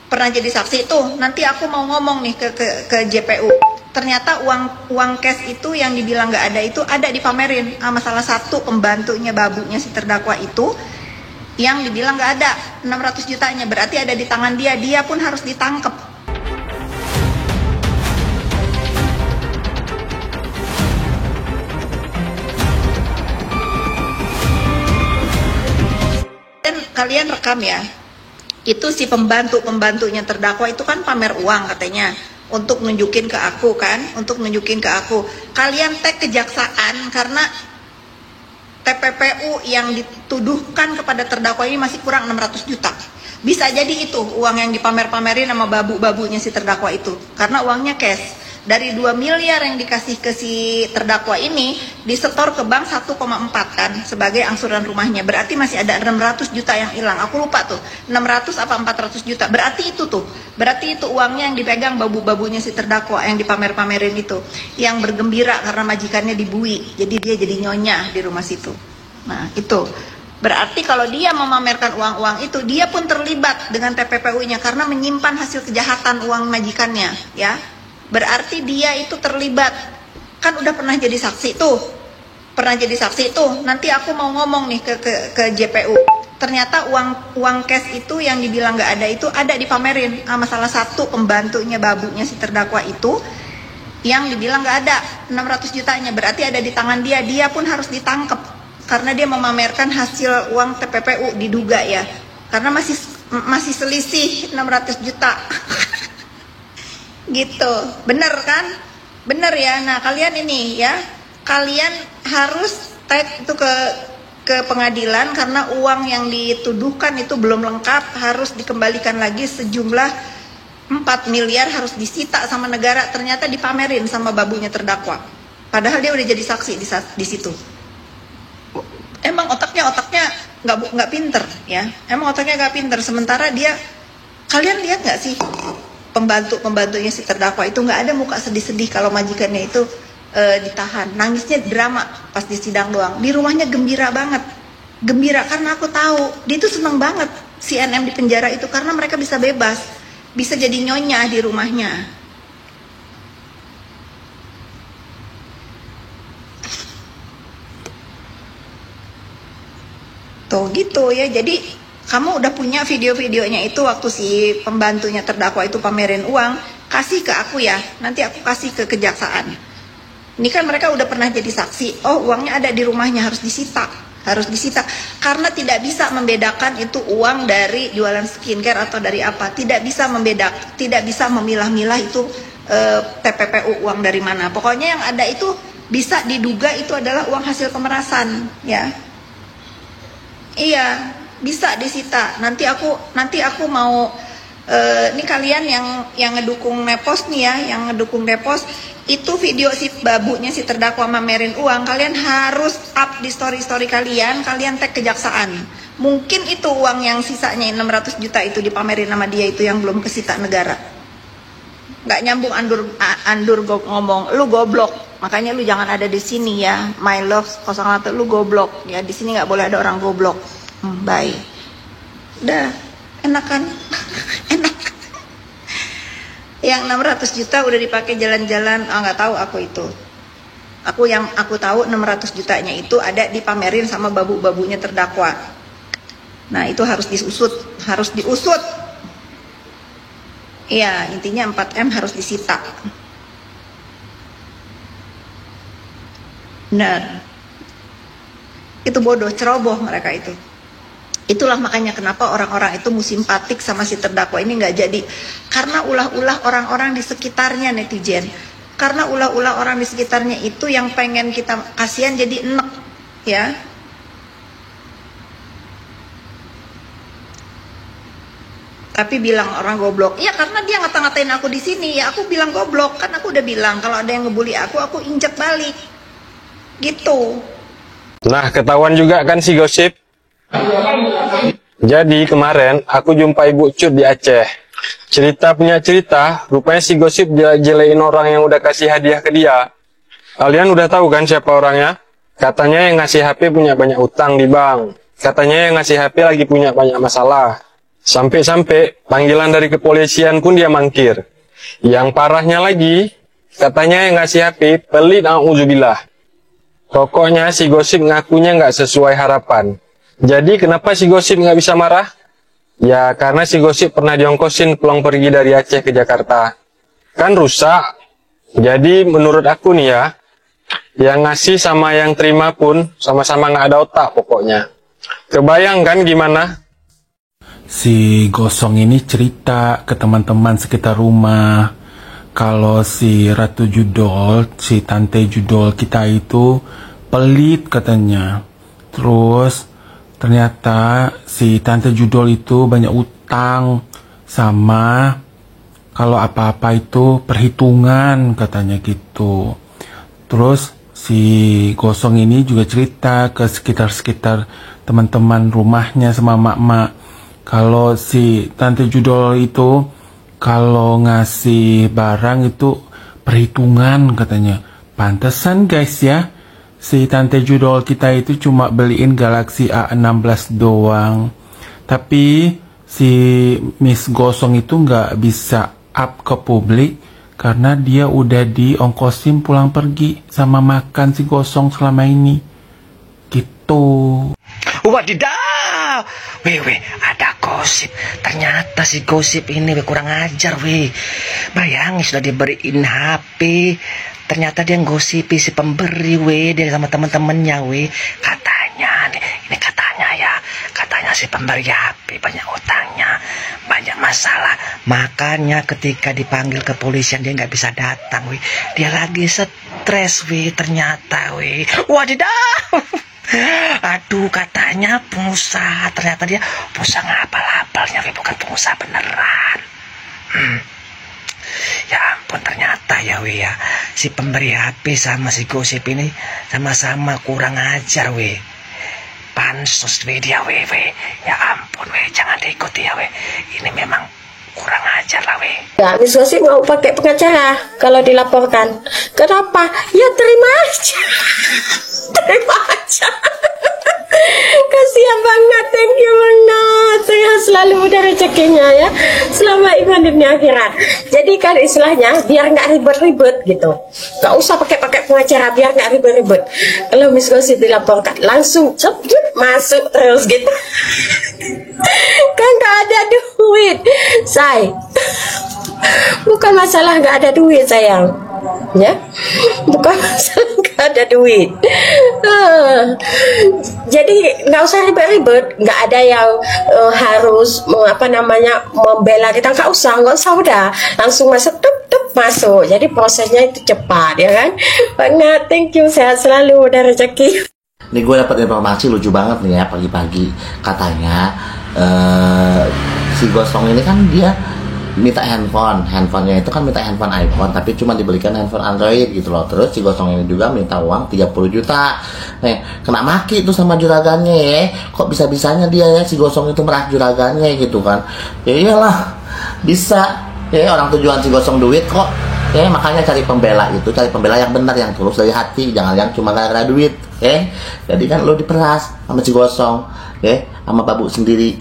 pernah jadi saksi tuh. Nanti aku mau ngomong nih ke JPU. Ternyata uang cash itu yang dibilang nggak ada itu ada dipamerin sama salah satu pembantunya babunya si terdakwa itu, yang dibilang nggak ada 600 jutanya. Berarti ada di tangan dia. Dia pun harus ditangkap. Dan kalian rekam ya, itu si pembantunya terdakwa itu kan pamer uang katanya untuk nunjukin ke aku kan, untuk nunjukin ke aku. Kalian tag kejaksaan karena TPPU yang dituduhkan kepada terdakwa ini masih kurang 600 juta. Bisa jadi itu uang yang dipamer-pamerin sama babu-babunya si terdakwa itu, karena uangnya cash. Dari 2 miliar yang dikasih ke si terdakwa ini disetor ke bank 1,4 kan sebagai angsuran rumahnya. Berarti masih ada 600 juta yang hilang. Aku lupa tuh 600 apa 400 juta. Berarti itu uangnya yang dipegang babu-babunya si terdakwa yang dipamer-pamerin itu, yang bergembira karena majikannya dibui. Jadi dia jadi nyonya di rumah situ. Nah itu berarti kalau dia memamerkan uang-uang itu, dia pun terlibat dengan TPPU-nya karena menyimpan hasil kejahatan uang majikannya ya. Berarti dia itu terlibat. Kan udah pernah jadi saksi tuh. Nanti aku mau ngomong nih ke JPU. Ternyata uang cash itu yang dibilang nggak ada itu ada dipamerin sama salah satu pembantunya babunya si terdakwa itu, yang dibilang nggak ada 600 jutanya. Berarti ada di tangan dia. Dia pun harus ditangkap karena dia memamerkan hasil uang TPPU, diduga ya. Karena masih selisih 600 juta. Gitu, bener kan? Bener ya. Nah kalian ini ya, kalian harus tag itu ke pengadilan karena uang yang dituduhkan itu belum lengkap, harus dikembalikan lagi sejumlah 4 miliar, harus disita sama negara. Ternyata dipamerin sama babunya terdakwa, padahal dia udah jadi saksi di situ. Emang otaknya nggak pinter ya, emang otaknya nggak pinter. Sementara dia, kalian lihat nggak sih pembantunya si terdakwa itu nggak ada muka sedih-sedih kalau majikannya itu ditahan. Nangisnya drama pas di sidang doang. Di rumahnya gembira banget, gembira karena aku tahu dia itu seneng banget si NM di penjara itu, karena mereka bisa bebas, bisa jadi nyonya di rumahnya. Tuh gitu ya. Jadi kamu udah punya video-videonya itu waktu si pembantunya terdakwa itu pamerin uang, kasih ke aku ya, nanti aku kasih ke kejaksaan. Ini kan mereka udah pernah jadi saksi. Oh uangnya ada di rumahnya, harus disita karena tidak bisa membedakan itu uang dari jualan skincare atau dari apa. Tidak bisa membedakan, tidak bisa memilah-milah itu TPPU uang dari mana. Pokoknya yang ada itu bisa diduga itu adalah uang hasil pemerasan ya. Iya, bisa disita. Nanti aku mau ini kalian yang ngedukung Nepos nih ya, yang ngedukung Nepos itu video si babunya si terdakwa mamerin uang, kalian harus up di story kalian tag kejaksaan. Mungkin itu uang yang sisanya 600 juta itu dipamerin sama dia itu yang belum kesita negara. Nggak nyambung andur ngomong, lu goblok. Makanya lu jangan ada di sini ya, my love 01, lu goblok ya. Di sini nggak boleh ada orang goblok. Bye. Udah, enak kan? Enak. Yang 600 juta udah dipakai jalan-jalan, nggak tahu aku itu. Yang aku tahu 600 jutanya itu ada dipamerin sama babu-babunya terdakwa. Nah itu harus diusut. Iya, intinya 4M harus disita. Benar. Itu bodoh, ceroboh mereka itu. Itulah makanya kenapa orang-orang itu simpatik sama si terdakwa ini nggak jadi. Karena ulah-ulah orang-orang di sekitarnya netizen. Karena ulah-ulah orang di sekitarnya itu yang pengen kita kasihan jadi enek ya. Tapi bilang orang goblok. Iya karena dia ngata-ngatain aku di sini ya, aku bilang goblok. Kan aku udah bilang kalau ada yang ngebully aku injek balik. Gitu. Nah, ketahuan juga kan si gosip. Jadi kemarin aku jumpa Ibu Cut di Aceh. Punya cerita, rupanya si gosip jelein orang yang udah kasih hadiah ke dia. Kalian udah tahu kan siapa orangnya? Katanya yang ngasih HP punya banyak utang di bank. Katanya yang ngasih HP lagi punya banyak masalah. Sampai-sampai panggilan dari kepolisian pun dia mangkir. Yang parahnya lagi, katanya yang ngasih HP pelit, auzubillah. Pokoknya si Gosip ngakunya nggak sesuai harapan. Jadi kenapa si Gosip nggak bisa marah? Ya karena si Gosip pernah diongkosin pulang pergi dari Aceh ke Jakarta. Kan rusak. Jadi menurut aku nih ya, yang ngasih sama yang terima pun sama-sama nggak ada otak pokoknya. Kebayang kan gimana? Si Gosong ini cerita ke teman-teman sekitar rumah kalau si Ratu Judol, si Tante Judol kita itu pelit katanya. Terus ternyata si Tante Judol itu banyak utang, sama kalau apa-apa itu perhitungan katanya gitu. Terus si Gosong ini juga cerita ke sekitar-sekitar teman-teman rumahnya sama mak-mak kalau si Tante Judol itu kalau ngasih barang itu perhitungan katanya. Pantesan guys ya, si Tante Judol kita itu cuma beliin Galaxy A16 doang. Tapi si Miss Gosong itu nggak bisa up ke publik karena dia udah diongkosin pulang pergi sama makan si Gosong selama ini. Gitu. Wadidaw, weh, ada gosip. Ternyata si Gosip ini kurang ajar, weh. Bayangin sudah diberiin HP, ternyata dia ngosipi si pemberi, weh, dia sama teman-temannya, weh. Katanya, ini katanya ya, katanya si pemberi HP banyak utangnya, banyak masalah. Makanya ketika dipanggil ke polisian dia nggak bisa datang, weh. Dia lagi stres, weh, ternyata, weh. Wadidaw. Aduh, katanya pengusaha. Ternyata dia pengusaha ngapal-ngapalnya, bukan pengusaha beneran. Ya ampun, ternyata ya weh ya, si pemberi HP sama si Gosip ini sama-sama kurang ajar, weh. Pansos weh dia, weh. Ya ampun, weh, jangan diikuti ya, weh. Ini memang kurang ajar lah, weh. Ya, Miss Gosip mau pakai pengacara kalau dilaporkan. Kenapa? Ya terima aja. Terima aja. Kasihan banget, thank you banget. Saya selalu ada rezekinya ya, selama iman dunia akhirat. Jadi kan istilahnya biar nggak ribet-ribet gitu, nggak usah pakai pengacara, biar nggak ribet-ribet. Kalau Miss Gosip dilaporkan langsung cepet masuk terus gitu. Kan nggak ada duit, say. Bukan masalah nggak ada duit, sayang. Ya, bukan masalah nggak ada duit. Jadi nggak usah ribet-ribet, nggak ada yang harus membela kita, nggak usah udah langsung masuk, tup masuk. Jadi prosesnya itu cepat, ya kan? Banget, thank you, sehat selalu, udah rezeki. Nih gue dapat informasi lucu banget nih ya pagi-pagi. Katanya si Gosong ini kan dia minta handphonenya itu kan minta handphone iPhone, tapi cuma dibelikan handphone Android gitu loh. Terus si Gosong ini juga minta uang 30 juta. Kena maki tuh sama juragannya ya. Kok bisa-bisanya dia ya si Gosong itu merah juragannya gitu kan. Ya iyalah, bisa. Ya orang tujuan si Gosong duit kok. Ya makanya cari pembela yang benar, yang tulus dari hati, jangan yang cuma gara-gara duit. Jadi kan lo diperas sama si Gosong, sama babu sendiri.